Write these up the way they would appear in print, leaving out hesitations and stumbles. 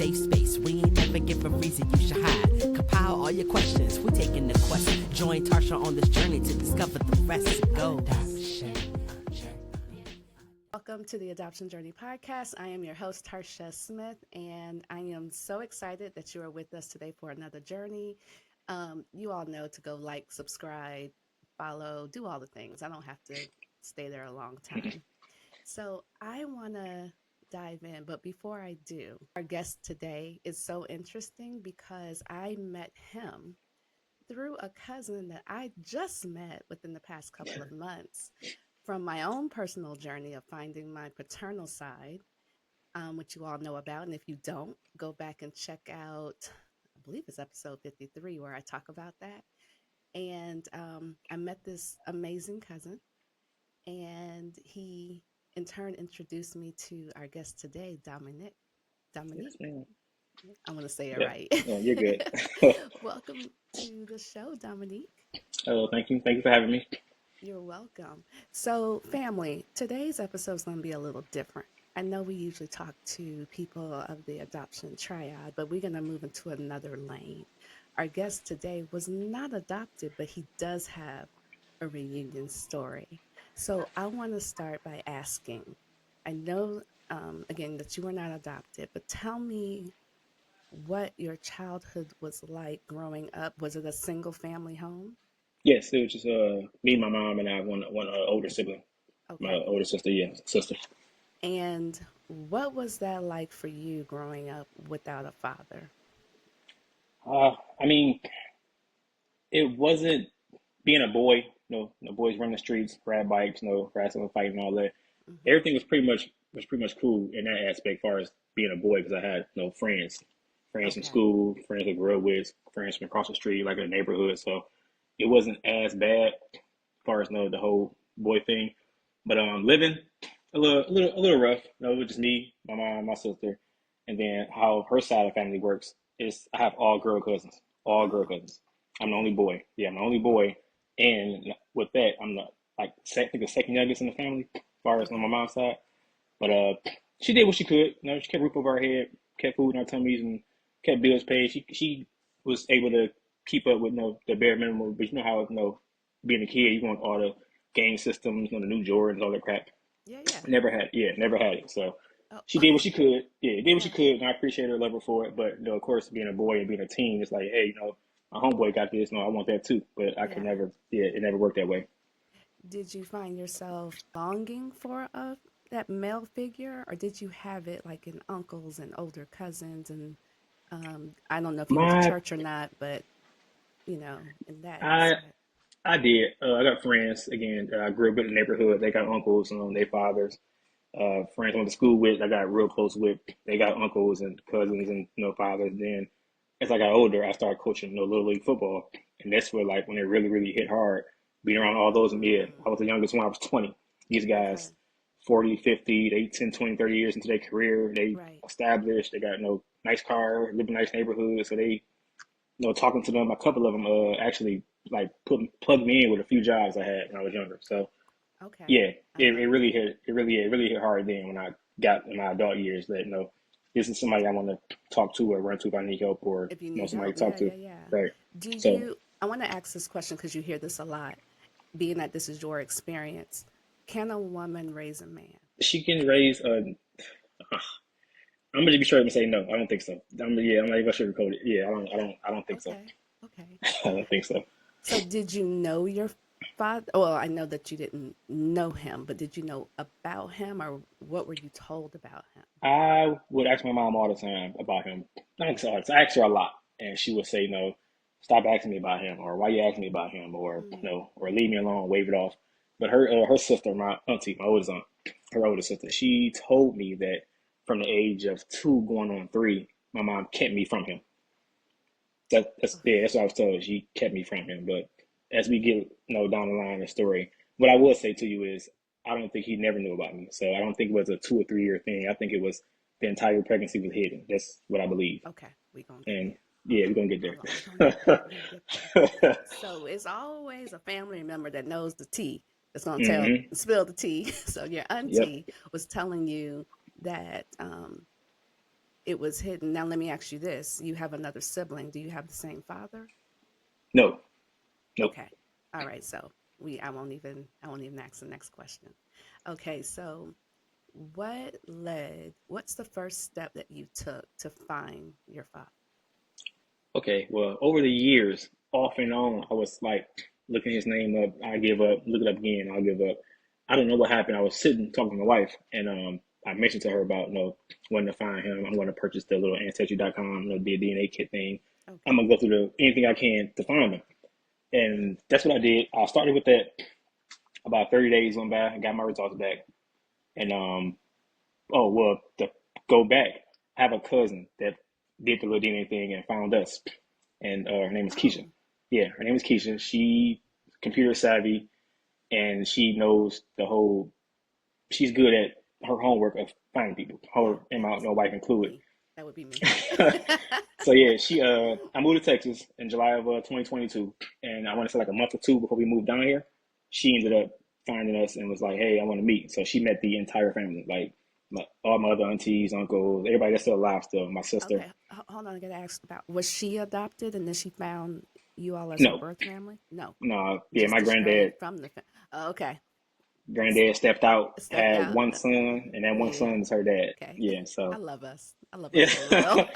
safe space. We ain't never give a reason you should hide. Compile all your questions, we taking the quest. Join Tarcia on this journey to discover the rest. Go. Welcome to the Adoption Journey Podcast. I am your host, Tarcia Smith, and I am so excited that you are with us today for another journey. You all know to go like, subscribe, follow, do all the things. I don't have to stay there a long time. So I want to dive in, but before I do, our guest today is so interesting because I met him through a cousin that I just met within the past couple of months from my own personal journey of finding my paternal side, which you all know about. And if you don't, go back and check out, I believe it's episode 53, where I talk about that. And I met this amazing cousin, and he in turn introduced me to our guest today, Dominique. Yes, ma'am. I'm going to say it right. Yeah, you're good. Welcome to the show, Dominique. Oh, thank you. Thank you for having me. You're welcome. So, family, today's episode is going to be a little different. I know we usually talk to people of the adoption triad, but we're going to move into another lane. Our guest today was not adopted, but he does have a reunion story. So I want to start by asking, I know, again, that you were not adopted, but tell me what your childhood was like growing up. Was it a single family home? Yes, it was just me, my mom, and I have one older sibling. My Okay. older sister, sister. And what was that like for you growing up without a father? I mean, it wasn't being a boy. No boys run the streets, ride bikes, no wrestling, fighting, and all that. Mm-hmm. Everything was pretty much cool in that aspect, as far as being a boy, because I had no friends, friends from Okay. school, friends I grew up with, friends from across the street, like in the neighborhood. So it wasn't as bad as far as the whole boy thing. But living a little rough. It was just me, my mom, my sister, and then how her side of the family works is I have all girl cousins, all girl Oh, cousins. I'm the only okay. boy. Yeah, I'm the only boy, and with that, I'm I think the second youngest in the family, as far as on my Okay. mom's side. But she did what she could. She kept roof over her head, kept food in our tummies, and kept bills paid. She was able to keep up with the bare minimum. But you know how being a kid, you want all the gang systems, the new Jordans, all that crap. Yeah, yeah. Never had it. So Oh, she did what she could. Yeah, did what she okay. could, and I appreciate her, love her for it. But of course, being a boy and being a teen, it's like, hey, my homeboy got this. No, I want that too. But I could Yeah. never. Yeah, it never worked that way. Did you find yourself longing for that male figure, or did you have it like in uncles and older cousins? And I don't know if you went to My, church or not, but in that I, aspect. I did. I got friends again. I grew up in the neighborhood. They got uncles and their fathers. Friends I went to school with. I got real close with. They got uncles and cousins Okay. and fathers. Then as I got older, I started coaching little league football, and that's where like when it really hit hard. Being around all those, yeah, Mm, I was the youngest when I was 20. These okay. guys, 40, 50, they 10, 20, 30 years into their career. They Right. established. They got nice car, live in a nice neighborhood. So they talking to them, a couple of them actually like plugged me in with a few jobs I had when I was younger. So Okay. yeah, I it love really that. hit. It really hit hard then when I got in my adult years that this is somebody I want to talk to or run to if I need help or If you need somebody help, to talk yeah, to. yeah, yeah. Right. Do So you, I want to ask this question because you hear this a lot, being that this is your experience. Can a woman raise a man? she can raise a. I'm gonna just be straight and say no. I don't think so. I'm not even gonna sugarcoat it. Yeah, I don't think so. Okay. Okay. I don't think so. So did you know your father? Well, I know that you didn't know him, but did you know about him, or what were you told about him? I would ask my mom all the time about him. Not all the time. I asked her a lot, and she would say, "No, stop asking me about him," or "Why you asking me about him?" or Mm, "No," or "Leave me alone, wave it off." But her sister, my auntie, my oldest aunt, her older sister, she told me that from the age of 2 going on 3, my mom kept me from him. That's what I was told. She kept me from him. But as we get down the line in the story, what I will say to you is I don't think he never knew about me. So I don't think it was a 2 or 3 year thing. I think it was the entire pregnancy was hidden. That's what I believe. okay, we gonna get And there. yeah, Hold we're on, gonna get hold on. We gonna get there. there. We gonna get there. So it's always a family member that knows the tea. That's gonna hmm spill the tea. So your Yep. auntie was telling you that it was hidden. Now let me ask you this: you have another sibling. Do you have the same father? No, nope. Okay. All right. So I won't even ask the next question. Okay. So what's the first step that you took to find your father? Okay, well, over the years, off and on, I was like looking his name up. I give up, look it up again, I'll give up. I don't know what happened. I was sitting talking to my wife, and I mentioned to her about wanting to find him. I'm going to purchase the little ancestry.com, the DNA kit thing. I'm Okay. gonna go through anything I can to find him, and that's what I did. I started with that. About 30 days went by, I got my results back, and oh well, to go back, I have a cousin that did the little DNA thing and found us, and her name is Keisha. Oh, Yeah, her name is Keisha. She computer savvy, and she knows the whole. She's good at her homework of finding people. yeah. Her and my wife included. Me. That would be me. So yeah, I moved to Texas in July of 2022, and I want to say like a month or two before we moved down here, she ended up finding us and was like, "Hey, I want to meet." So she met the entire family, like all my other aunties, uncles, everybody that's still alive, still my sister. Okay. Hold on. I gotta ask about. Was she adopted and then she found you all as her No, birth family? No, no, yeah, just my the straight granddad, from the. Okay. granddad stepped out, Step had down. one son, and that one Yeah. son is her dad. Okay. Yeah, I so love us. I love yeah, us a little.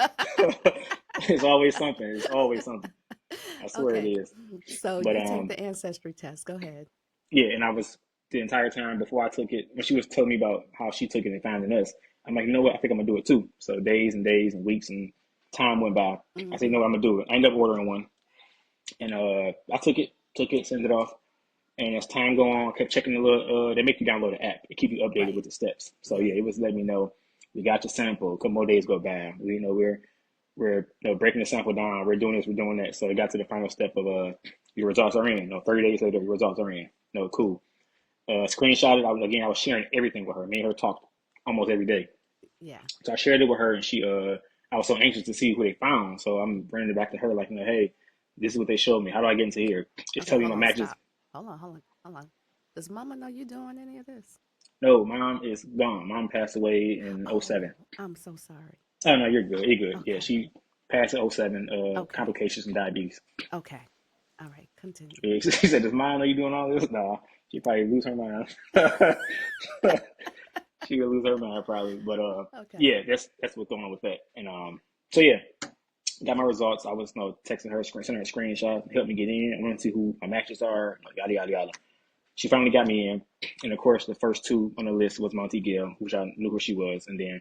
it's always something. It's always something. I swear it Okay. is. So But you take the ancestry test. Go ahead. yeah, and I was the entire time before I took it, when she was telling me about how she took it and finding us, I'm like, you know what? I think I'm gonna do it too. So days and days and weeks and time went by. I said, you know Hmm. what? I'm gonna do it. I ended up ordering one, and I took it, sent it off. And as time go on, I kept checking the little. They make you download the app. It keep you updated Right. with the steps. So Yeah. yeah, it was letting me know we got your sample. A couple more days go by. We're breaking the sample down. We're doing this. We're doing that. So it got to the final step of your results are in. 30 days later, your results are in. No, cool. Screenshot it. I was sharing everything with her. Me and her talked almost every day. Yeah. So I shared it with her, and I was so anxious to see who they found. So I'm bringing it back to her, like, hey, this is what they showed me. How do I get into here? It's Okay. telling me Hold my on. matches. Stop. Hold on. Hold on. Hold on. Does Mama know you doing any of this? No, mom is gone. Mom passed away in Oh, '07. I'm so sorry. Oh no, you're good. You're good. Yeah, Okay. she passed in '07. Okay. Complications from diabetes. Okay. All right. Continue. Yeah, she said, "Does mom know you doing all this?" No, she probably lose her mind. She would lose her mind probably. But Okay. yeah, that's what's going on with that. And so yeah, got my results. I was texting her, sending her a screenshot, help me get in. I want to see who my matches are. Yada yada yada. She finally got me in, and of course, the first two on the list was Monty Gill, which I knew who she was, and then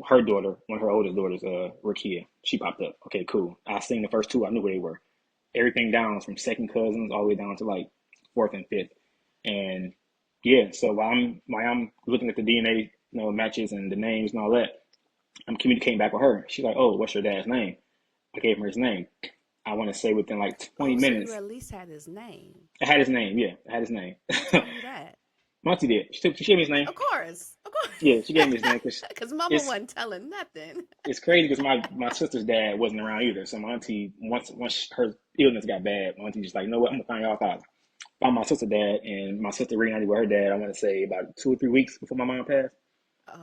her daughter, one of her oldest daughters, Rakia. She popped up. Okay, cool. I seen the first two. I knew where they were. Everything down from second cousins all the way down to like fourth and fifth. And yeah, so while I'm looking at the DNA, matches and the names and all that, I'm communicating back with her. She's like, "Oh, what's your dad's name?" I gave her his name. I want to say within like 20 Oh, so you minutes, at least had his name. I had his name. Yeah, I had his name. Who told you that? Monty did. She gave me his name. Of course. Of Yeah, she gave me his course. name because Because Mama it's wasn't telling nothing. it's crazy because my sister's dad wasn't around either. So my auntie once her illness got bad, my auntie just like, you know what, I'm gonna find y'all father. Found my sister's dad, and my sister reunited with her dad. I want to say about 2 or 3 weeks before my mom passed.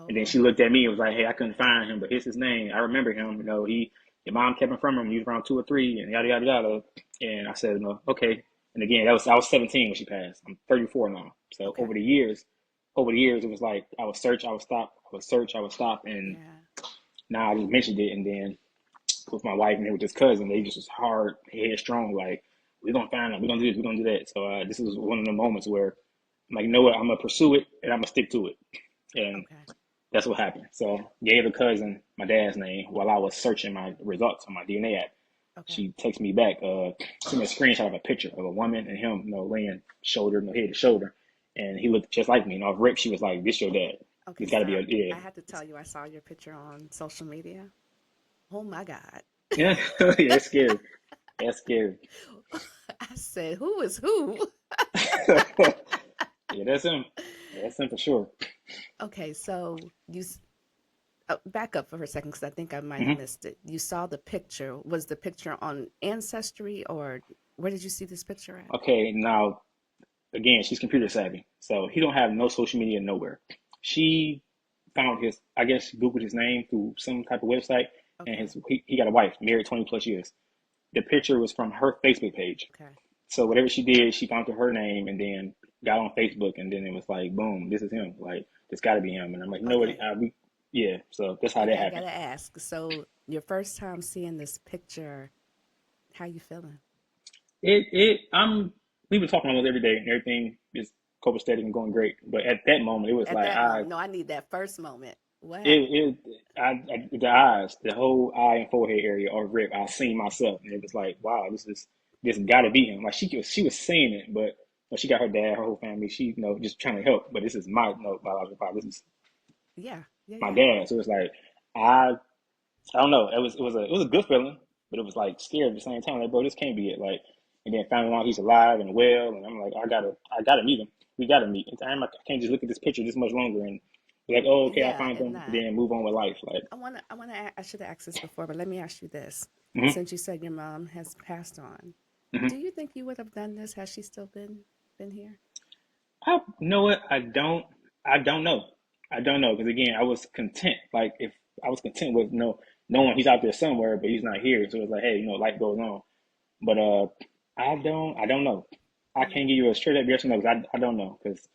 And then Oh, she looked at me and was like, "Hey, I couldn't find him, but here's his name. I remember him. Your mom kept him from him. He was around 2 or 3, and yada yada yada." And I said, "No, okay." And again, I was 17 when she passed. I'm 34 now. So okay. over the years, it was like I would search, I would stop, I would search, I would stop, and Yeah. now I just mentioned it, and then with my wife and with his cousin, they just was hard, headstrong, like we're gonna find him, we're gonna do this, we're gonna do that. So this is one of the moments where I'm like, you know what, I'm gonna pursue it and I'm gonna stick to it, and Okay. that's what happened. So gave the cousin my dad's name while I was searching my results on my DNA app. Okay. She texted me back, sent me a screenshot of a picture of a woman and him, laying shoulder, head to shoulder, and he looked just like me. And off rip, she was like, "This your dad. Okay. It's got to be Stop. a yeah, I had to tell you, I saw your picture on social media. Oh my God. yeah, yeah." It's scary. That's scary. I said, who is who? Yeah, that's him. That's him for sure. Okay. So back up for a second because I think I might have Hmm. missed it. You saw the picture. Was the picture on Ancestry or where did you see this picture at? Okay, now again, she's computer savvy, so he don't have no social media nowhere. She found his, I guess she Googled his name through some type of website, and Okay. he got a wife, married 20 plus years. The picture was from her Facebook page. Okay. So whatever she did, she found her name and then got on Facebook, and then it was like, boom, this is him. Like, this got to be him. And I'm like, you know what? Okay. Yeah. So that's how that Okay. I happened. gotta ask. So your first time seeing this picture, how you feeling? We were talking almost every day, and everything is copacetic and going great. But at that moment, it was At like that moment, no, I need that first moment. What happened? it, the eyes, the whole eye and forehead area are ripped. I seen myself, and it was like, wow, this got to be him. Like she was seeing it, but she got her dad, her whole family. She just trying to help, but this is my biological father. This is Yeah. Yeah. my Yeah. dad. So it's like I I don't know. It was a good feeling, but it was like scary at the same time. Like, bro, this can't be it. Like, and then finding out he's alive and well, and I'm like, I gotta meet him. We gotta meet. I can't just look at this picture this much longer and be like, oh, okay, I Yeah. found And him, and that. then move on with life. Like, I should have asked this before, but let me ask you this. hmm Since you said your mom has passed on, hmm do you think you would have done this had she still been here? I know what I don't know. I don't know because again, I was content. Like if I was content with knowing he's out there somewhere, but he's not here. So it's like, hey, life goes on. But I don't know. I can't Mm, give you a straight up yes or no because I don't know because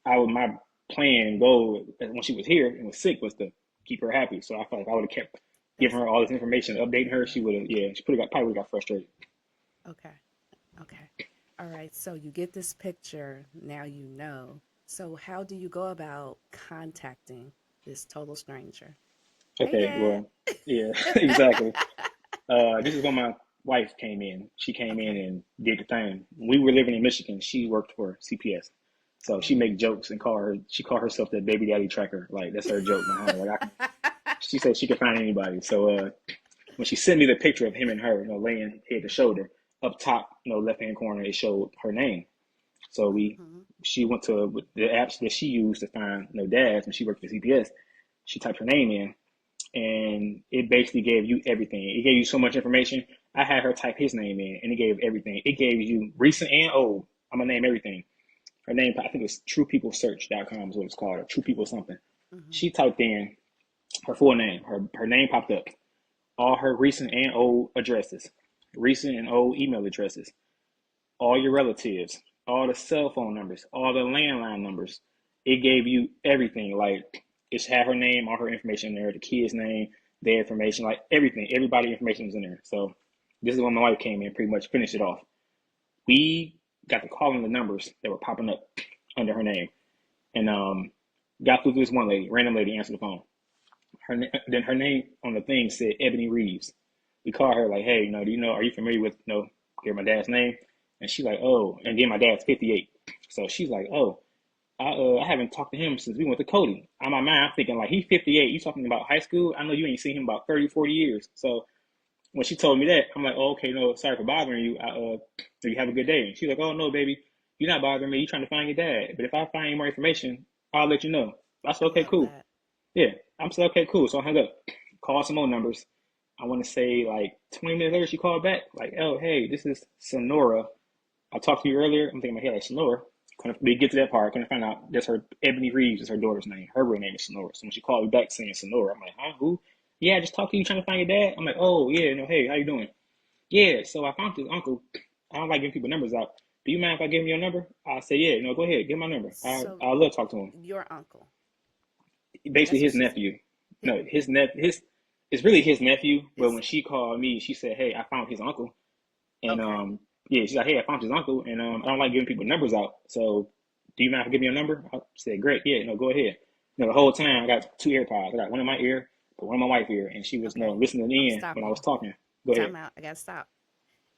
my plan and goal when she was here and was sick was to keep her happy. So I felt like I would have kept giving that's her all this information, updating her. She yeah. would have, yeah, she probably would have got frustrated. Okay. Okay. All right. So you get this picture. Now you know. So how do you go about contacting this total stranger? Hey, Okay, Dad. well, yeah, exactly. This is when my wife came in. She came in Okay. and did the thing. We were living in Michigan. She worked for CPS. So she Oh. make jokes and she called herself the baby daddy tracker. Like that's her joke behind it. Like she said she could find anybody. So when she sent me the picture of him and her, laying head to shoulder, up top, left hand corner, it showed her name. So Hmm. she went to the apps that she used to find dads when she worked for CPS. She typed her name in, and it basically gave you everything. It gave you so much information. I had her type his name in, and it gave everything. It gave you recent and old. I'm gonna name everything. Her name, I think it's truepeoplesearch.com is what it's called, or True People something. Hmm. She typed in her full name. Her name popped up. All her recent and old addresses, recent and old email addresses, all your relatives, all the cell phone numbers, all the landline numbers. It gave you everything. Like it had her name, all her information in there, the kid's name, their information, like everything. Everybody information was in there. So this is when my wife came in, pretty much finished it off. We got to calling the numbers that were popping up under her name, and got through to this one lady, random lady, answered the phone. Then her name on the thing said Ebony Reeves. We called her like, hey, do you know? Are you familiar with hear my dad's name? And she's like, oh, and then my dad's 58. So she's like, oh, I haven't talked to him since we went to Cody. On my mind, I'm thinking like he's 58. You talking about high school? I know you ain't seen him about 30, 40 years. So when she told me that, I'm like, oh, okay, no, sorry for bothering you. Do you have a good day? And she's like, oh no, baby, you're not bothering me. You're trying to find your dad. But if I find any more information, I'll let you know. I said, I okay, love cool. that. Yeah, I'm still okay, cool. So I hung up, called some more numbers. I want to say like 20 minutes later, she called back, like, oh, hey, this is Sonora. I talked to you earlier. I'm thinking, hey, like Sonora. We get to that part. Couldn't find out that's her, Ebony Reeves is her daughter's name. Her real name is Sonora. So when she called me back saying Sonora, I'm like, huh, who? Yeah, I just talked to you trying to find your dad. I'm like, oh, yeah, no, hey, how you doing? Yeah, so I found his uncle. I don't like giving people numbers out. Do you mind if I give him your number? I say, yeah, go ahead, give my number. So I love to talk to him. your uncle. Basically That's what his she said. nephew. No, his it's really his nephew. But It's when she called me, she said, "Hey, I found his uncle," and okay. yeah, she's like, "Hey, I found his uncle," and I don't like giving people numbers out. So, do you mind if I give me your number? I said, "Great, yeah, no, go ahead." The whole time I got two AirPods. I got one in my ear, but one in my wife's ear, and she was Okay. listening I'm in when I was stopping. talking. Go ahead. Time out. I gotta stop.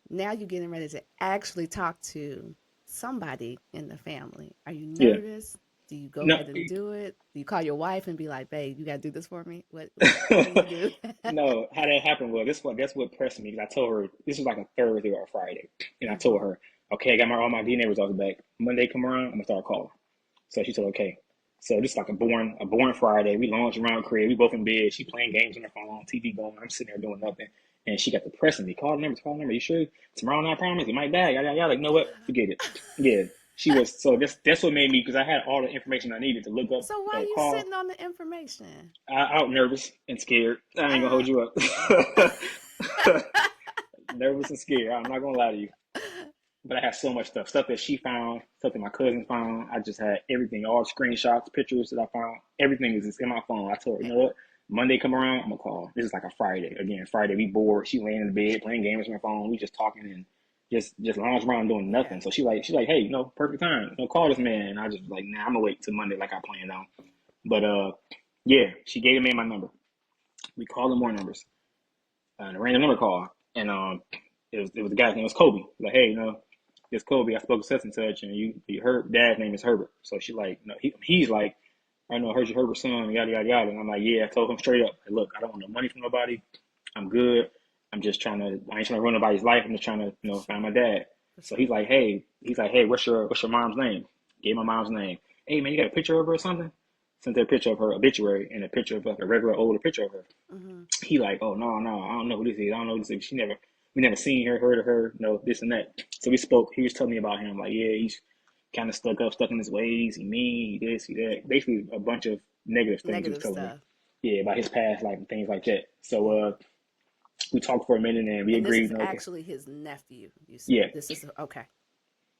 Now you're getting ready to actually talk to somebody in the family. Are you Yeah. nervous? Do you go No, ahead and do it? Do you call your wife and be like, "Babe, you gotta do this for me"? What do you do? no. How that happened was that's what pressed me because I told her this was like a Thursday or a Friday, and I told Hmm. her, okay, I got all my DNA results back. Monday come around, I'm gonna start calling. So she said, okay. So this is like a born Friday. We lounged around crib. We both in bed. She playing games on her phone, TV going. I'm sitting there doing nothing. And she got to pressing me. Call the number. You sure? Tomorrow night, I promise. You might die. Yada, yada. Like, you know what? Forget it. Yeah. She was so that's what made me because I had all the information I needed to look up So why are the you call. sitting on the information? I was nervous and scared. I ain't gonna Uh, hold you up. Nervous and scared. I'm not gonna lie to you. But I had so much stuff that she found, stuff that my cousin found. I just had everything, all screenshots, pictures that I found. Everything was just in my phone. I told her, you know what? Monday come around, I'm gonna call. This is like a Friday. Again, Friday we bored. She laying in the bed playing games on my phone. We just talking and just lounge around doing yeah. nothing. So she's like, hey, perfect time. Call this man. And I just like, nah, I'm gonna wait till Monday like I planned on. But yeah, she gave the man my number. We called him more numbers. And a random number call. And it was the guy's name was Kobe. Like, hey, it's Kobe. I spoke to such and such, and you heard dad's name is Herbert. So she like, no, he's like, I know I heard you Herbert's son, yada yada yada. And I'm like, yeah. I told him straight up, like, look, I don't want no money from nobody. I'm good. I ain't trying to run nobody's life. I'm just trying to, find my dad. So he's like, hey, what's your mom's name? Gave my mom's name. Hey man, you got a picture of her or something? Sent her a picture of her obituary and a picture of like a regular older picture of her. Mm-hmm. He like, oh no, I don't know who this is. I don't know who this is. We never seen her, heard of her, this and that. So we spoke. He was telling me about him, like, yeah, he's kind of stuck in his ways. He mean, he this, he that. Basically, a bunch of negative things he was Negative telling me. stuff. Yeah, about his past life and things like that. So we talked for a minute and we And this agreed. is Okay, actually his nephew. You said yeah. this is okay.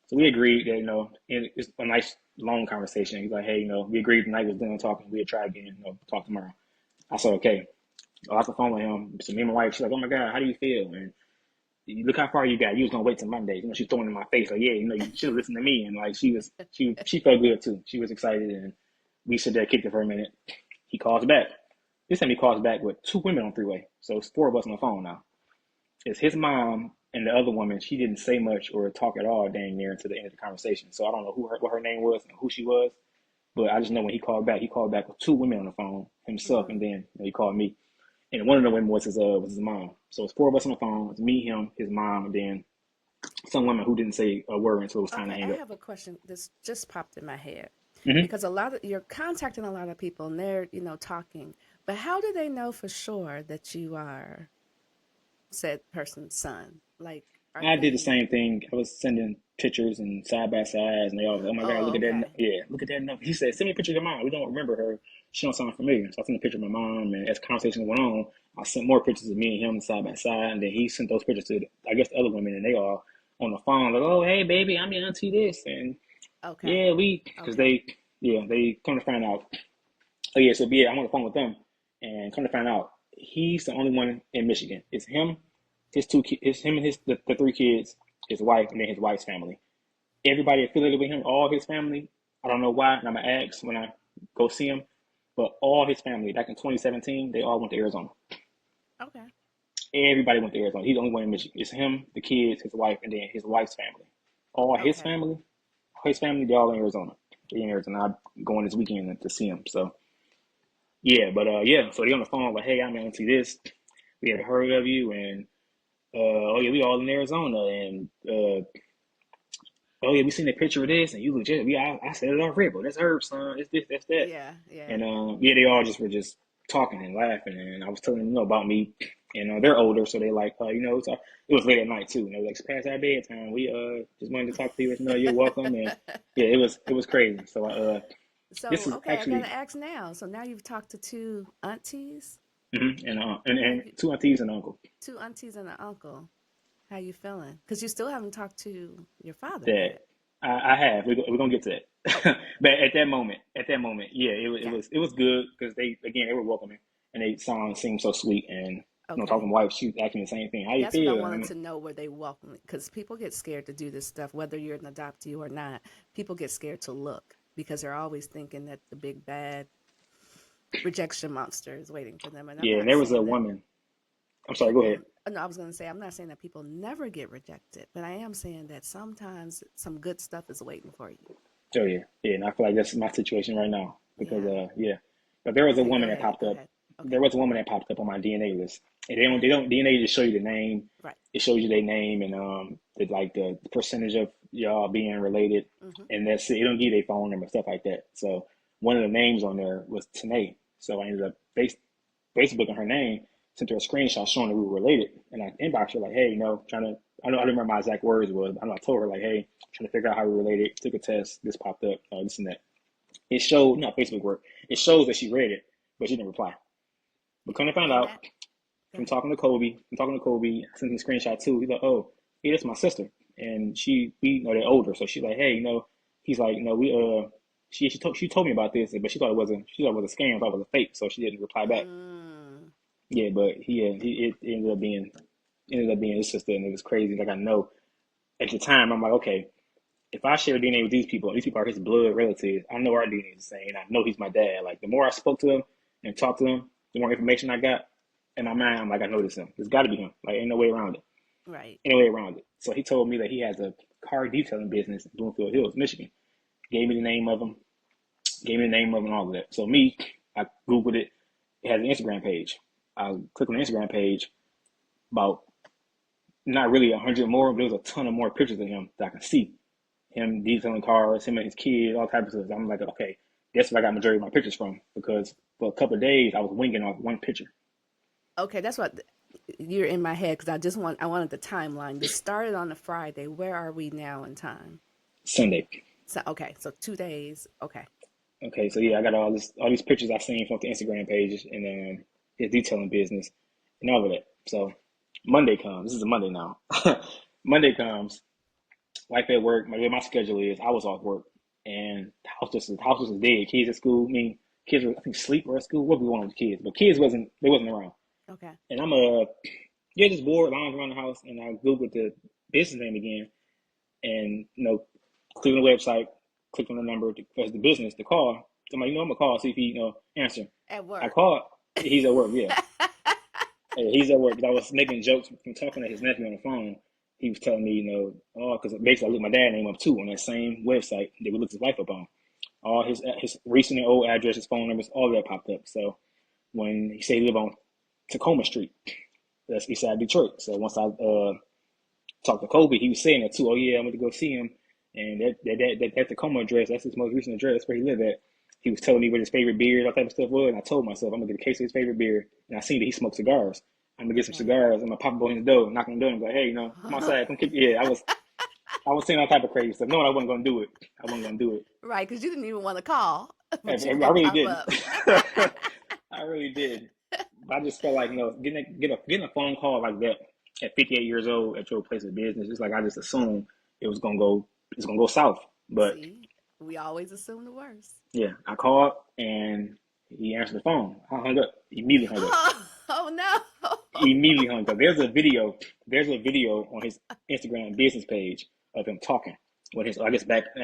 So we agreed that it's a nice long conversation. He's like, hey, we agreed the night was done talking. We'll try again. Talk tomorrow. I said, okay. I off the phone with him. So me and my wife, she's like, oh my God, how do you feel? And look how far you got. You was gonna wait till Monday. She's throwing in my face like, yeah, you should have listened to me. And like she felt good too. She was excited, and we stood there, kicked it for a minute. He calls back. This time he calls back with two women on three-way. So it's four of us on the phone now. It's his mom and the other woman. She didn't say much or talk at all dang near until the end of the conversation. So I don't know what her name was and who she was. But I just know when he called back with two women on the phone himself, Mm-hmm. and then he called me. And one of the women was his mom. So it's four of us on the phone. It's me, him, his mom, and then some woman who didn't say a word until it was time to Okay, I hang up. have a question. This just popped in my head Mm-hmm. because you're contacting a lot of people and they're talking, but how do they know for sure that you are said person's son? Like, are I did the they? same thing. I was sending pictures and side by sides, and they all was, oh my God, Oh, look at that. okay, Yeah, look at that. He said, send me a picture of your mom. We don't remember her. She don't sound familiar. So I sent a picture of my mom, and as conversation went on, I sent more pictures of me and him side by side, and then he sent those pictures to, I guess, the other women, and they all on the phone, like, oh, hey, baby, I'm your auntie this. And okay, yeah, because okay, they come to find out. Oh yeah, so yeah, I'm on the phone with them, and come to find out, he's the only one in Michigan. It's him, his two kids, him and the three kids, his wife, and then his wife's family. Everybody affiliated with him, all his family. I don't know why, and I'm gonna ask when I go see him, but all his family back in 2017, they all went to Arizona. okay, Everybody went to Arizona. He's the only one in Michigan. It's him, the kids, his wife, and then his wife's family. All okay. his family, they all in Arizona. They in Arizona. I'm going this weekend to see him. So yeah, but yeah. So they on the phone like, hey, I'm gonna see this. We had heard of you, and oh yeah, we all in Arizona, and oh yeah, we seen a picture of this, and you legit. I said it already, but that's Herb, son. It's this, that's that. Yeah, yeah. And yeah, they all were just talking and laughing, and I was telling them, about me, and they're older, so they like, it was late at night too. Like it's past our bedtime. We just wanted to talk to you. You're welcome, and yeah, it was crazy. So this So, is okay, I gotta actually ask now. So now you've talked to two aunties. How and you? two aunties and an uncle. Two aunties and an uncle. How you feeling? Because you still haven't talked to your father That yet. I have. We're gonna get to Oh, that. But at that moment, yeah, got it was good because they were welcoming and they seemed so sweet and talking okay. to my wife, she was asking the same thing. How you That's what I feel? I wanted mean, to know. Were they welcoming? Because people get scared to do this stuff, whether you're an adoptee or not. People get scared to look because they're always thinking that the big bad rejection monster is waiting for them. And I'm yeah, and not there was a saying that woman. I'm sorry. Go people. ahead. No, I was going to say I'm not saying that people never get rejected, but I am saying that sometimes some good stuff is waiting for you. Oh yeah, yeah, and I feel like that's my situation right now because Yeah. yeah, but there was a Okay. Go woman that ahead. popped Go up. ahead. There Okay. was a woman that popped up on my DNA list, and they Okay. don't DNA just show you the name. Right. It shows you their name and the percentage of y'all being related, Mm-hmm. and that's it. It don't give you their phone number stuff like that. So one of the names on there was Tanae. So I ended up Facebooking her name, sent her a screenshot showing that we were related, and I inboxed her like, hey, trying to I don't remember my exact words was. I know I told her like, hey, trying to figure out how we related. Took a test. This popped up. This and that. It showed not Facebook work. It shows that she read it, but she didn't reply. But come to find And out, that, go from ahead. talking to Kobe, I sent him a screenshot too. He's like, oh, hey, that's my sister, and we they're older, so she's like, hey, he's like, we she told me about this, but she thought it was a scam, thought it was a fake, so she didn't reply back. Mm, Yeah, but it ended up being his sister, and it was crazy. Like I know at the time, I'm like, okay, if I share DNA with these people are his blood relatives. I know our DNA is the same. I know he's my dad. Like the more I spoke to him and talked to him, the more information I got in my mind. I'm like, I know this him. It's got to be him. Like ain't no way around it. right. Ain't no way around it. So he told me that he has a car detailing business in Bloomfield Hills, Michigan. Gave me the name of him. Gave me the name of him and all of that. So me, I googled it. It has an Instagram page. I click on the Instagram page. About not really 100 more, but there was a ton of more pictures of him that I can see. Him detailing cars, him and his kids, all types of stuff. I'm like, okay, that's where I got majority of my pictures from because for a couple of days I was winging off one picture. Okay, that's what you're in my head because I wanted the timeline. This started on a Friday. Where are we now in time? Sunday. So okay, so 2 days. Okay, Okay, so okay, yeah, I got all these pictures I seen from the Instagram pages and his detailing business and all of that. So Monday comes. This is a Monday now. Monday comes. Life at work. My schedule is I was off work and the house was dead. Kids at school. I mean, kids were I think sleep or at school. What we want with the kids, but kids wasn't around. okay. And I'm yeah, just bored, lounging around the house, and I googled the business name again, and clicked on the website, clicked on the number for the business to call. So I'm like, I'm gonna call see if he answer. At I work. called. He's at work. Yeah, yeah, he's at work. 'Cause I was making jokes from talking to his nephew on the phone. He was telling me, oh, because basically I looked my dad name up too on that same website that we looked his wife up on. All his recent and old address, his phone numbers, all that popped up. So when he said he lived on Tacoma Street, that's east side of Detroit. So once I talked to Kobe, he was saying that too. Oh yeah, I'm going to go see him, and that Tacoma address, that's his most recent address. That's where he lived at. He was telling me what his favorite beer, all type of stuff was, and I told myself I'm gonna get a case of his favorite beer, and I seen that he smoked cigars. I'm gonna get some Okay. cigars. I'm gonna pop up on his door, knock on the door, and be like, hey, come outside, come kick. Yeah, I was saying all type of crazy stuff, knowing I wasn't gonna do it. I wasn't gonna do it. Right, because you didn't even want to call, I, but you I gonna really pop didn't. up. I really did. But I just felt like getting a phone call like that at 58 years old at your place of business. It's like I just assumed it was gonna go. It's gonna go south. But See, we always assume the worst. yeah, I called and he answered the phone. I hung up. Immediately hung up. Oh no. Immediately hung up. There's a video. There's a video on his Instagram business page of him talking. When I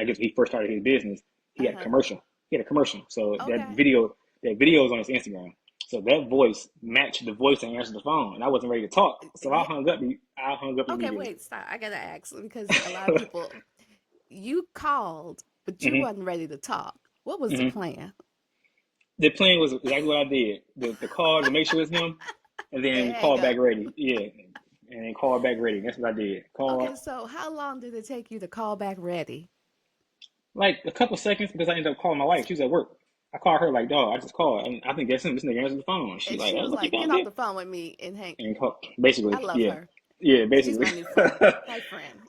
guess he first started his business, he had a Uh-huh. commercial. He had a commercial. So Okay. that video is on his Instagram. So that voice matched the voice that answered the phone, and I wasn't ready to talk. So I Yeah. hung up. I hung up Okay, immediately. wait, stop. I gotta ask because a lot of people, you called, but you hmm wasn't ready to talk. What was the hmm plan? The plan was exactly what I did. The call to make sure it's him, and And then hang call back up. ready. Yeah, and then call back ready. That's what I did. Called Okay, so how long did it take you to call back ready? like a couple seconds because I ended up calling my wife. She was at work. I called her like, dog, I just called, and I think that's him. This nigga answered the phone. She And like, she oh, was what you like, gonna get off do? the phone with me and hang. And call, I basically, love yeah, her. yeah, She's basically. my new friend. Hi, friend.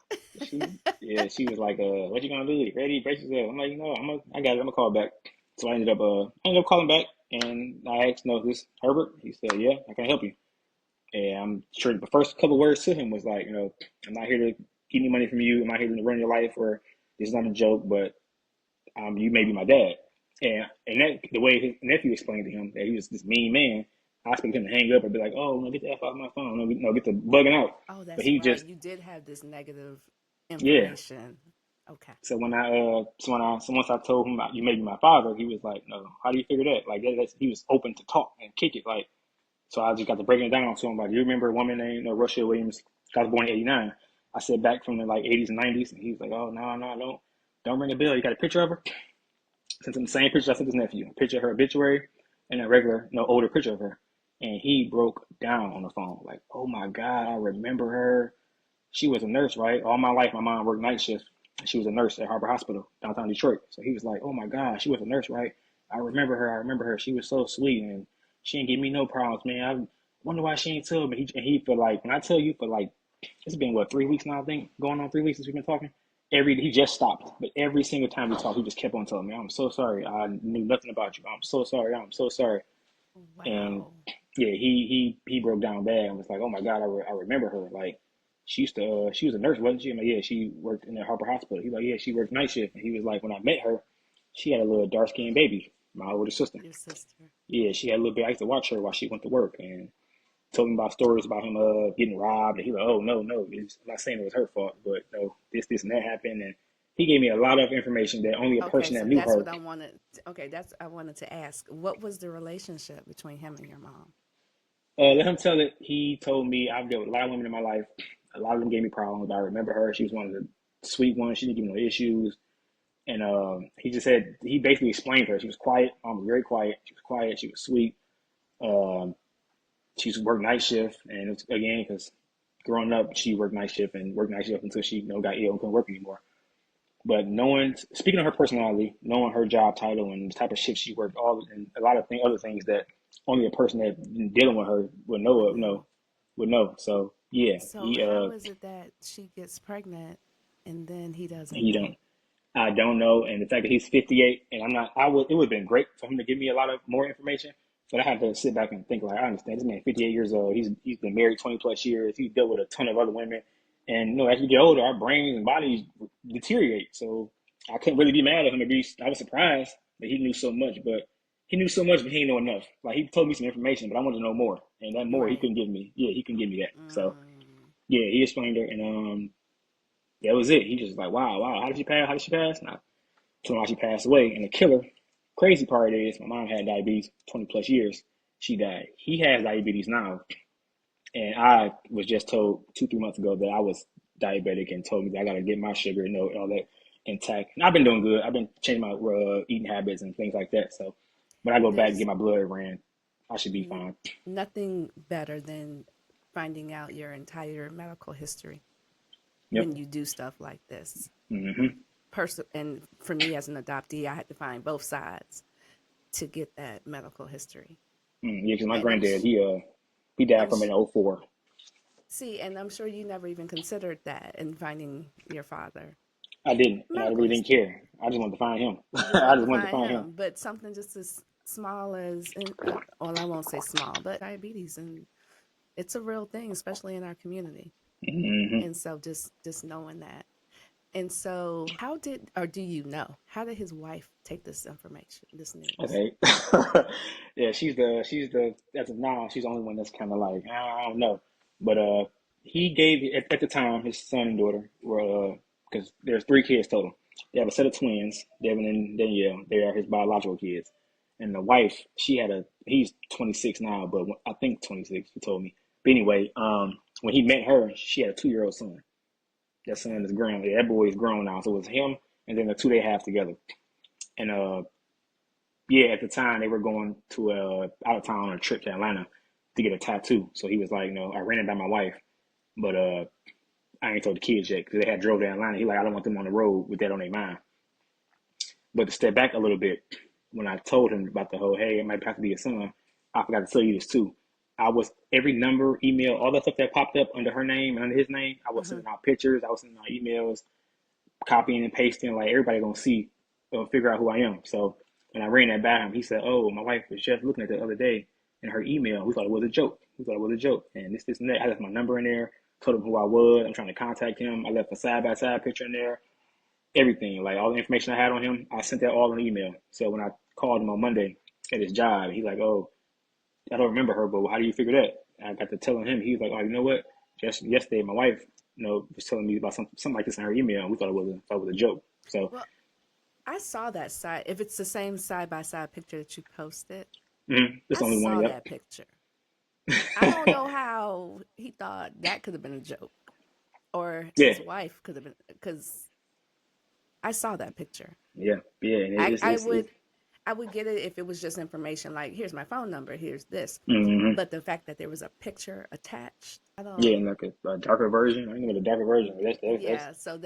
She was like, what you gonna do? You ready? Brace yourself. I'm like, I got it. I'm gonna call back. So I ended up calling back, and I asked, no, is this Herbert? He said, yeah, I can help you. And I'm sure the first couple of words to him was like, I'm not here to keep any money from you. I'm not here to run your life, or this is not a joke, but you may be my dad. And that the way his nephew explained to him that he was this mean man, I expected him to hang up and be like, oh, no, get the F off my phone. No, get the bugging out. Oh, But that's he right. just, You did have this negative yeah. information. Okay. So once I told him you may be my father, he was like, no, how do you figure that? Like he was open to talk and kick it. Like, so I just got to breaking it down to him. Like, you remember a woman named Russia Williams? I was born in '89. I said back from the like '80s and '90s, and he was like, oh no, don't ring a bell. You got a picture of her? Sent him the same picture I sent his nephew, a picture of her obituary and a regular, older picture of her. And he broke down on the phone, like, oh my God, I remember her. She was a nurse, right? All my life, my mom worked night shift. She was a nurse at Harbor Hospital, downtown Detroit. So he was like, oh my God, she was a nurse, right? I remember her. I remember her. She was so sweet, and she didn't give me no problems, man. I wonder why she ain't told me. And he for like, when I tell you for like it's been what 3 weeks now, I think, going on 3 weeks since we've been talking. He just stopped, but every single time we talked, he just kept on telling me, "I'm so sorry. I knew nothing about you. I'm so sorry. I'm so sorry." And Wow. yeah, he broke down bad and was like, "Oh my God, I remember her. Like she was a nurse, wasn't she?" I'm like, "Yeah, she worked in the Harper Hospital." He's like, "Yeah, she worked night shift." And he was like, "When I met her, she had a little dark skinned baby, my older sister. Your sister. Yeah, she had a little bit. I used to watch her while she went to work and told me about stories about him getting robbed. And he was like, oh no, I'm not saying it was her fault, but no, this and that happened." And he gave me a lot of information that only a Okay, person that so knew that's her. what I wanted. Okay, that's I wanted to ask. What was the relationship between him and your mom? Let him tell it. He told me I've dealt with a lot of women in my life. A lot of them gave me problems. I remember her. She was one of the sweet ones. She didn't give me no issues. And he just said he basically explained her. She was quiet. Mom was very quiet. She was quiet. She was sweet. Um, she used to work night shift, and it's, again, because growing up, she worked night shift and worked night shift until she got ill and couldn't work anymore. But knowing, speaking of her personality, knowing her job title and the type of shift she worked, all and a lot of other things that only a person that been dealing with her would Would know, know. would know. So yeah, So how is it that she gets pregnant and then he doesn't he know? don't. I don't know, and the fact that he's 58, and I'm not, I would. It would have been great for him to give me a lot of more information, but I had to sit back and think. Like, I understand this man, 58 years old. He's been married 20 plus years. He's dealt with a ton of other women, and as we get older, our brains and bodies deteriorate. So I couldn't really be mad at him. I was surprised that he knew so much, but he knew so much, but he didn't know enough. Like, he told me some information, but I wanted to know more, and that more he Right. couldn't give me. Yeah, he couldn't give me that. So Mm, yeah, he explained it, and that was it. He just like, wow, how did she pass? How did she pass? And I told him how she passed away. And the killer, crazy part is, my mom had diabetes 20 plus years. She died. He has diabetes now, and I was just told 2 3 months ago that I was diabetic, and told me that I got to get my sugar and all that intact. And I've been doing good. I've been changing my eating habits and things like that. So when I go back and there's get my blood ran, I should be n- fine. nothing better than finding out your entire medical history Yep. when you do stuff like this. Hmm. And for me as an adoptee, I had to find both sides to get that medical history. Yeah, because my And granddad, he died I'm from sh- an '04. see, and I'm sure you never even considered that in finding your father I didn't, and I medical really didn't history. care. I just wanted to find him. You just I wanted just to wanted to find find him. him, but something just as small as, well, I won't say small, but diabetes, and it's a real thing, especially in our community. Hmm. And so just knowing that. And so, how did, or do you know, how did his wife take this information, this news? Okay. Yeah, she's the as of now, she's the only one that's kind of like, I don't know. But he gave at the time, his son and daughter were, because there's 3 kids total. They have a set of twins, Devin and Danielle. They are his biological kids. And the wife, he's 26 now, but I think 26. He told me. But anyway, when he met her, she had a 2 year old son. That son Okay. is grown. Yeah, that boy is grown now. So it was him and then the two they have together. And yeah, at the time they were going to out of town on a trip to Atlanta to get a tattoo. So he was like, no, I ran it by my wife, but I ain't told the kids yet because they had drove to Atlanta. He like, I don't want them on the road with that on their mind. But to step back a little bit, when I told him about the whole, hey, it might have to be a son, I forgot to tell you this too. I was every number, email, all that stuff that popped up under her name and under his name. I was Hmm. sending out pictures. I was sending out emails, copying and pasting. Like everybody gonna see, figure out who I am. So when I ran that by him, he said, "Oh, my wife was just looking at it the other day in her email. We thought it was a joke. We thought it was a joke, and this, and that." I left my number in there. Told him who I was. I'm trying to contact him. I left a side by side picture in there. Everything, like all the information I had on him, I sent that all in email. So when I called him on Monday at his job, he's like, "Oh, I don't remember her, but how do you figure that?" I got to telling him. He's like, "Oh, you know what? Just yesterday, my wife, was telling me about something like this in her email. And we thought it was a joke." So Well, I saw that side. If it's the same side by side picture that you posted, it's I the only one. saw Yep. that picture. I don't know how he thought that could have been a joke, or Yeah, his wife could have been, because I saw that picture. yeah. And I, it's I it's, it's would I would get it if it was just information like, here's my phone number, here's this. mm-hmm. But the fact that there was a picture attached, I Yeah, don't. and like a darker version. I think a darker version. That's Yeah, so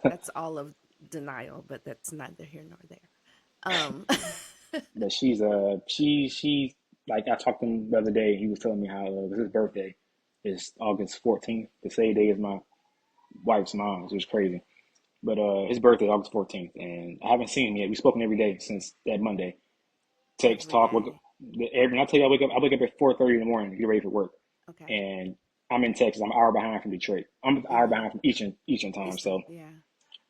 that's all of denial, but that's neither here nor there. Um, but she's like I talked to him the other day. He was telling me how it was his birthday, is August 14th. The same day as my wife's mom, which was crazy. But his birthday is August 14th, and I haven't seen him yet. We've spoken every day since that Monday. Text, Every talk, wake up. day. Every, I tell you, I wake up at 4:30 in the morning to get ready for work, Okay. and I'm in Texas. I'm an hour behind from Detroit. I'm an hour Mm-hmm. behind from Eastern time. Eastern. So Yeah.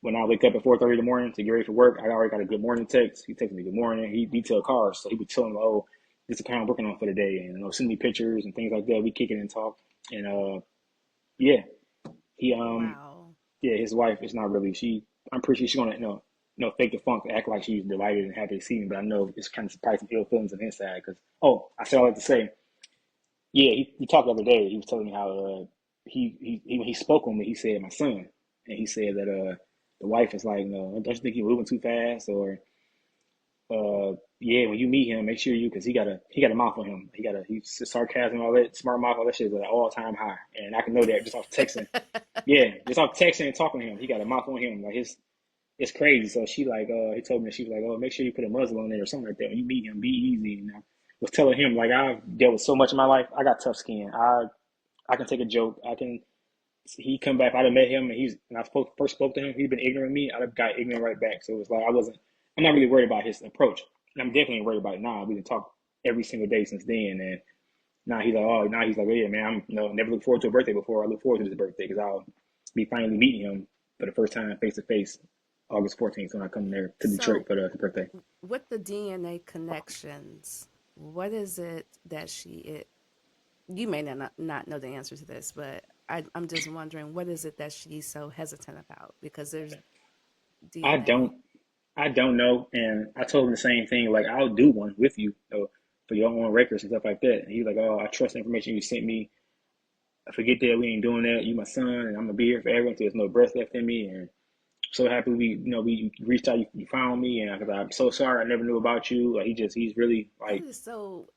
when I wake up at 4:30 in the morning to get ready for work, I already got a good morning text. He texted me good morning. He detailed cars, so he would tell me, oh, this is the car I'm working on for the day, and send me pictures and things like that. We kick it and talk, and yeah, he Wow. yeah, his wife is not really. I'm pretty sure she's gonna fake the funk, act like she's delighted and happy to see me. But I know it's kind of probably some ill feelings on his side because I said all that to say, yeah, he talked the other day. He was telling me how when he spoke with me, he said my son, and he said that the wife is like, no, don't you think you're moving too fast, or yeah, when you meet him, make sure because he got a mouth on him. He's sarcasm, all that smart mouth, all that shit is at an all time high, and I can know that just off texting. Yeah, just off texting and talking to him, he got a mouth on him. Like it's crazy. So she like, he told me, she was like, oh, make sure you put a muzzle on it or something like that. When you meet him, be easy. And I was telling him like I've dealt with so much in my life. I got tough skin. I can take a joke. He come back. If I'd have met him and I first spoke to him, he'd been ignorant of me. I'd have got ignorant right back. So it was like I'm not really worried about his approach. And I'm definitely worried about it now. We've been talking every single day since then, and now he's like, oh yeah, man, I'm never looked forward to a birthday before. I look forward to his birthday because I'll be finally meeting him for the first time face to face August 14th when I come there to Detroit So, for the birthday. with the DNA connections, what is it that you may not know the answer to this, but I'm just wondering, what is it that she's so hesitant about? Because there's I DNA. don't I don't know, and I told him the same thing. Like I'll do one with you, for your own records and stuff like that. And he's like, "Oh, I trust the information you sent me. I forget that we ain't doing that. You my son, and I'm gonna be here forever until there's no breath left in me." And so happy we reached out. You found me, and I'm so sorry I never knew about you. Like he's really That like, is so.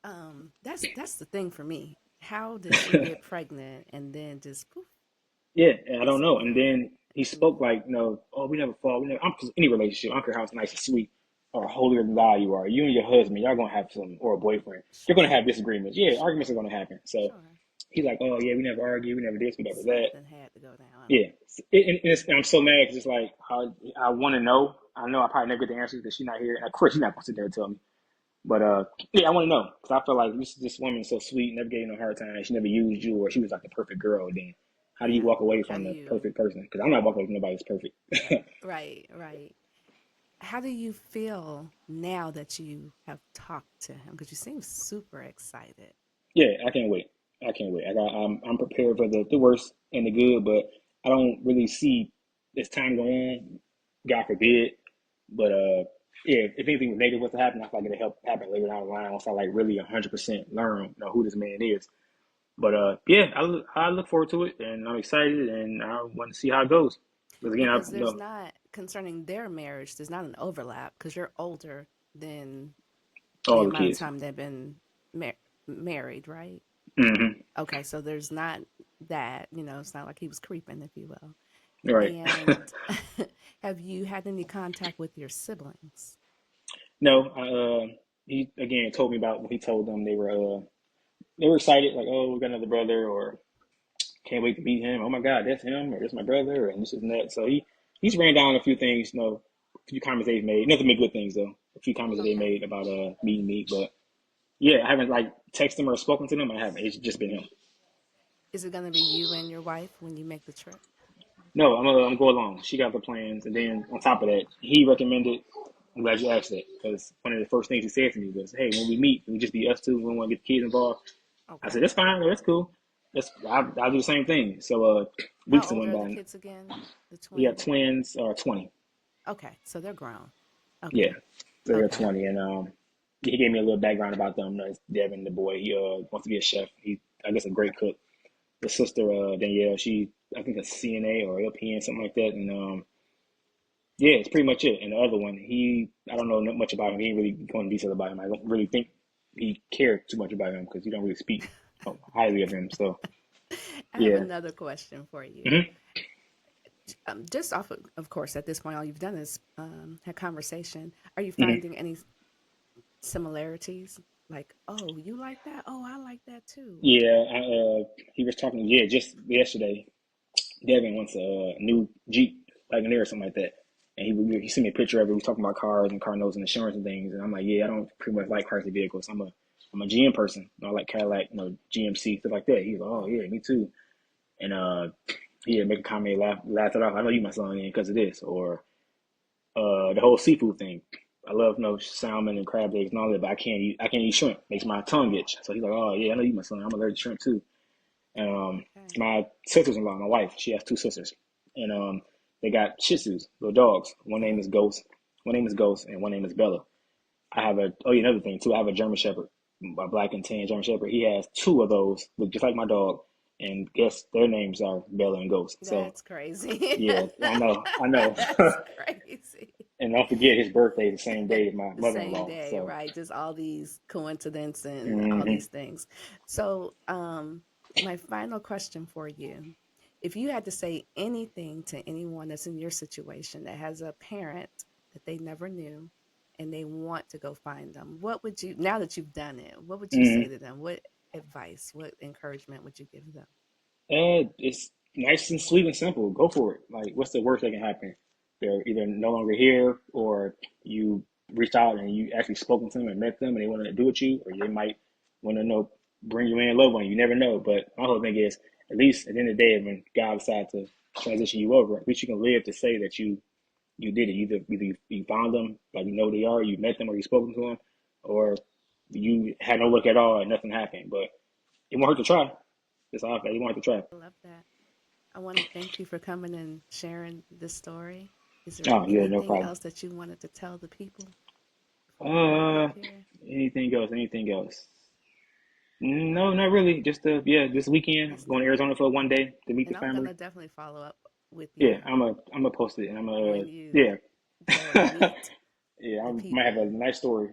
That's the thing for me. How did she get pregnant and then just poof yeah, and I don't know. And disappear? then he spoke like, oh, we never fall. We never. I'm just any relationship. I don't care how it's nice and sweet or holier than thou you are. You and your husband, y'all gonna have some or a boyfriend. You're gonna Sure, have disagreements. Yeah, arguments are gonna happen. So sure. he's like, oh yeah, we never argue. We never this. We never that. Something had to go down. Yeah, and I'm so mad because it's like I want to know. I know I probably never get the answers because she's not here. And of course, she's not gonna sit there and tell me. But yeah, I want to know because I feel like this woman is so sweet, never gave you no hard time. She never used you, or she was like the perfect girl. Then how do you Yeah. walk away How from do the you? perfect person? Because I'm not walking away from nobody that's perfect. Right, right. How do you feel now that you have talked to him? Because you seem super excited. Yeah, I can't wait. I can't wait. I'm prepared for the worst and the good, but I don't really see as time going on. God forbid. But yeah, if anything negative was to happen, I feel like it'll help happen later down the line once I like really 100% learn who this man is. But yeah, I look forward to it, and I'm excited, and I want to see how it goes. Because again, I Because there's know not, concerning their marriage, there's not an overlap because you're older than the all the amount of kids. time they've been mar- married, right? Hmm. Okay, so there's not that, it's not like he was creeping, if you will. Right. And have you had any contact with your siblings? No, he again told me about when he told them they were excited, like, oh, we got another brother, or can't wait to meet him. Oh my God, that's him, or that's my brother, and this and that. So he's ran down a few things, a few comments they've made. Nothing but good things though. A few comments that they Okay. made about meeting me, but yeah, I haven't like texted him or spoken to them. I haven't. It's just been him. Is it going to be you and your wife when you make the trip? No, I'm go along. She got the plans, and then on top of that, he recommended. I'm glad you asked that because one of the first things he said to me was, "Hey, when we meet, can we just be us two. We don't want to get the kids involved." I said, Okay. "That's fine. Well, that's cool. I'll do the same thing." So How weeks old went are the by. kids again? The We got twins? twins, 20. Okay, so they're grown. Yeah, Okay. they're Okay. 20, and he gave me a little background about them. It's Devin, the boy. He wants to be a chef. I guess, a great cook. The sister, Danielle, she I think a CNA or LPN, something like that, and yeah, it's pretty much it. And the other one, I don't know much about him. He ain't really going into detail about him. I don't really think he cared too much about him because he don't really speak highly of him. So I have yeah. another question for you. Hmm. Just off of course, at this point, all you've done is have conversation. Are you Hmm. finding any similarities? Like, oh, you like that? Oh, I like that too. Yeah, he was talking. Yeah, just yesterday, Devin wants a new Jeep Wagoneer or something like that, and he sent me a picture of it. We was talking about cars and car notes and insurance and things, and I'm like, yeah, I don't pretty much like cars and vehicles. I'm a GM person. I like Cadillac, GMC stuff like that. He's like, oh yeah, me too. And he had make a comment, laugh it off. I know you my son in because of this, or the whole seafood thing. I love salmon and crab legs and all that, but I can't eat shrimp. Makes my tongue itch. So he's like, oh yeah, I know you my son. I'm allergic to shrimp too. Okay. My sisters-in-law, my wife, she has two sisters, and they got Shih Tzus, little dogs. One name is Ghost, and one name is Bella. I have another thing too. I have a German Shepherd, a black and tan German Shepherd. He has two of those, look just like my dog, and guess their names are Bella and Ghost. So That's crazy. yeah, I know. That's crazy. And don't forget his birthday the same day as my The same mother-in-law. day, So right? Just all these coincidences and all hmm these things. So, my final question for you. If you had to say anything to anyone that's in your situation that has a parent that they never knew and they want to go find them, what would you, now that you've done it, what would you say hmm to them? What advice, what encouragement would you give them? It's nice and sweet and simple. Go for it. Like, what's the worst that can happen? They're either no longer here, or you reached out and you actually spoken to them and met them, and they want to do with you, or they might want to bring you in, love on you. You never know. But my whole thing is, at least at the end of the day, when God decides to transition you over, at least you can live to say that you did it. Either you found them, like you know who they are, you met them, or you spoken to them, or you had no look at all and nothing happened. But it won't hurt to try. It's all that. It won't hurt to try. I love that. I want to thank you for coming and sharing this story. Is there Oh yeah, no anything problem. else that you wanted to tell the people before we wrap up Uh, here? anything else? Anything else? No, not really. Just this weekend That's going to it. Arizona for one day to meet the And I'm gonna family. definitely follow up with Yeah, you I'm a post it, and when you yeah, go and meet yeah. I the might have a people. nice story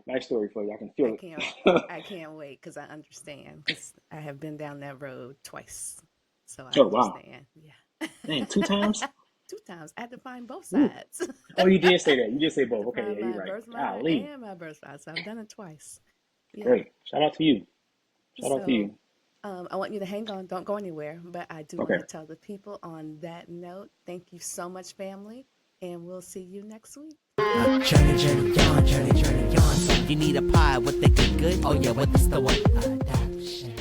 for you. I can I feel can't it. I can't wait because I understand because I have been down that road twice, so I Oh wow, understand. Yeah, dang, two times. two times I had to find both Ooh. sides. Oh, you did say that. You did say Had both. to Okay, find yeah, you're my right. birth mother Golly, and my birth father, so I've done it twice. Yeah. great. Shout out to you. Shout out to So you. I want you to hang on, don't go anywhere, but I do want Okay. to tell the people on that note, thank you so much, family, and we'll see you next week. Journey on. You need a pie with the good? Oh yeah, with the store. Adoption.